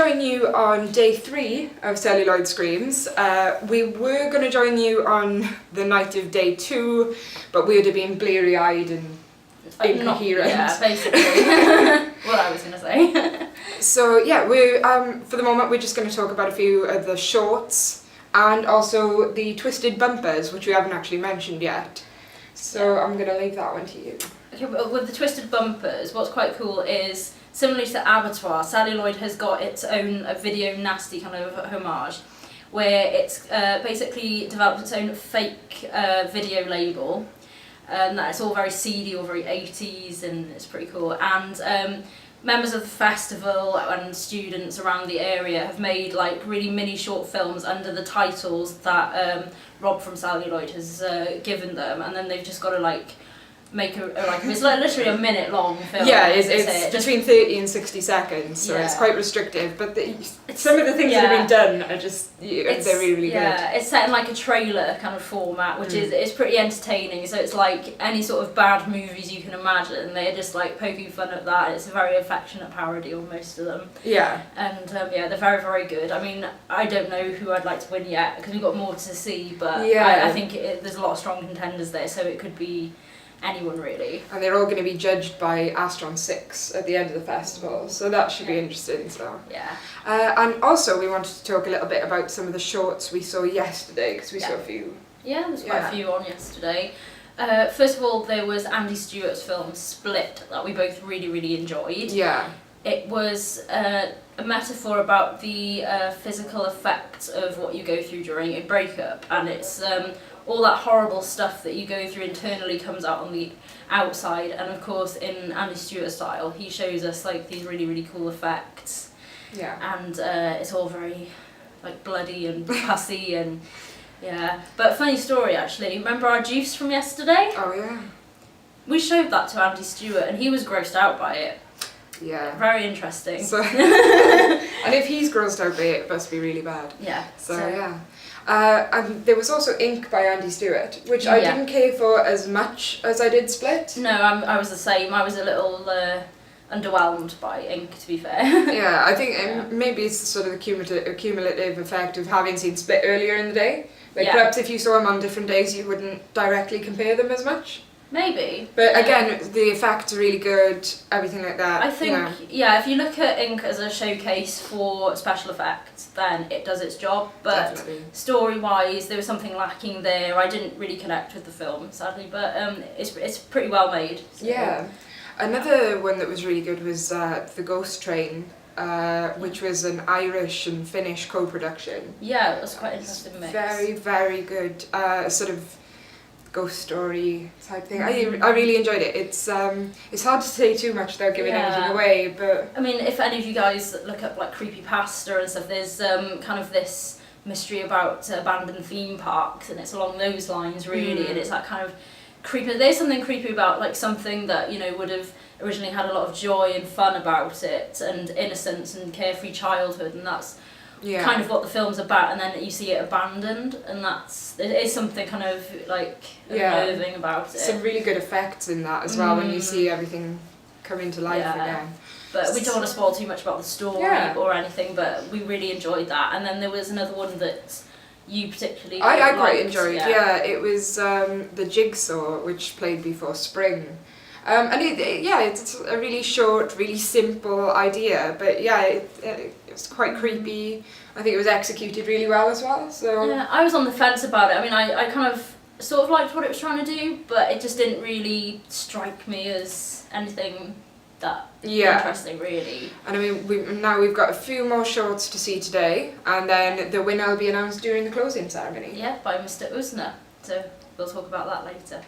join you on day 3 of Celluloid Screams. We were going to join you on the night of day 2, but we would have been bleary-eyed and incoherent. Yeah, basically. What I was going to say. So yeah, we for the moment we're just going to talk about a few of the shorts and also the twisted bumpers, which we haven't actually mentioned yet. So I'm going to leave that one to you. Okay, well, with the twisted bumpers, what's quite cool is, similarly to Abattoir, Celluloid has got its own video nasty kind of homage, where it's basically developed its own fake video label, and that it's all very seedy or very 80s, and it's pretty cool. And members of the festival and students around the area have made like really mini short films under the titles that Rob from Celluloid has given them, and then they've just got to like make it's literally a minute long film. Yeah, it's between 30 and 60 seconds, so it's quite restrictive, but some of the things that have been done are just, they're really, really good. Yeah, it's set in like a trailer kind of format, which is pretty entertaining, so it's like any sort of bad movies you can imagine, they're just like poking fun at that. It's a very affectionate parody on most of them. Yeah. And they're very, very good. I mean, I don't know who I'd like to win yet, because we've got more to see, but I think there's a lot of strong contenders there, so it could be anyone really. And they're all going to be judged by Astron 6 at the end of the festival, so that should be interesting. So yeah. And also we wanted to talk a little bit about some of the shorts we saw yesterday, because we saw a few. Yeah, there's quite a few on yesterday. First of all, there was Andy Stewart's film Split that we both really, really enjoyed. Yeah. It was a metaphor about the physical effects of what you go through during a breakup, and it's all that horrible stuff that you go through internally comes out on the outside, and of course in Andy Stewart style he shows us like these really, really cool effects. Yeah. And it's all very like bloody and pussy and but funny story actually, remember our juice from yesterday? Oh yeah. We showed that to Andy Stewart and he was grossed out by it. Yeah. Very interesting. So and if he's grossed out by it must be really bad. Yeah. So yeah. And there was also Ink by Andy Stewart, which I didn't care for as much as I did Split. No, I was the same. I was a little underwhelmed by Ink, to be fair. Yeah, I think maybe it's sort of the cumulative effect of having seen Split earlier in the day. Like perhaps if you saw them on different days you wouldn't directly compare them as much. Maybe. But again, the effects are really good, everything like that. I think, if you look at Ink as a showcase for special effects, then it does its job. But story-wise, there was something lacking there. I didn't really connect with the film, sadly, but it's pretty well made. So. Yeah. Another one that was really good was The Ghost Train, which was an Irish and Finnish co-production. Yeah, it was quite an interesting mix. Very, very good. Sort of ghost story type thing. I really enjoyed it. It's hard to say too much without giving anything away, but I mean, if any of you guys look up like creepypasta and stuff, there's kind of this mystery about abandoned theme parks, and it's along those lines really, and it's that kind of creepy. There's something creepy about like something that would have originally had a lot of joy and fun about it, and innocence and carefree childhood, and that's kind of what the film's about, and then you see it abandoned, and it is something kind of like unnerving about it. Some really good effects in that as well when you see everything come into life again. But we don't want to spoil too much about the story or anything, but we really enjoyed that. And then there was another one that you particularly I quite enjoyed. Yeah, it was The Jigsaw, which played before Spring. And it's a really short, really simple idea, but it's quite creepy. I think it was executed really well as well. So yeah, I was on the fence about it. I mean, I kind of sort of liked what it was trying to do, but it just didn't really strike me as anything that interesting, really. And I mean, we've got a few more shorts to see today, and then the winner will be announced during the closing ceremony. Yeah, by Mr. Usner. So we'll talk about that later.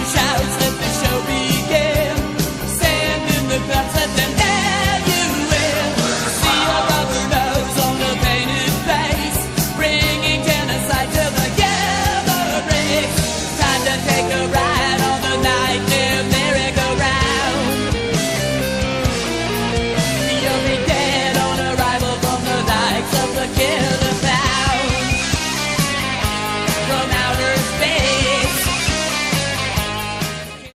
Shouts, let the show begin. Sand in the guts, let them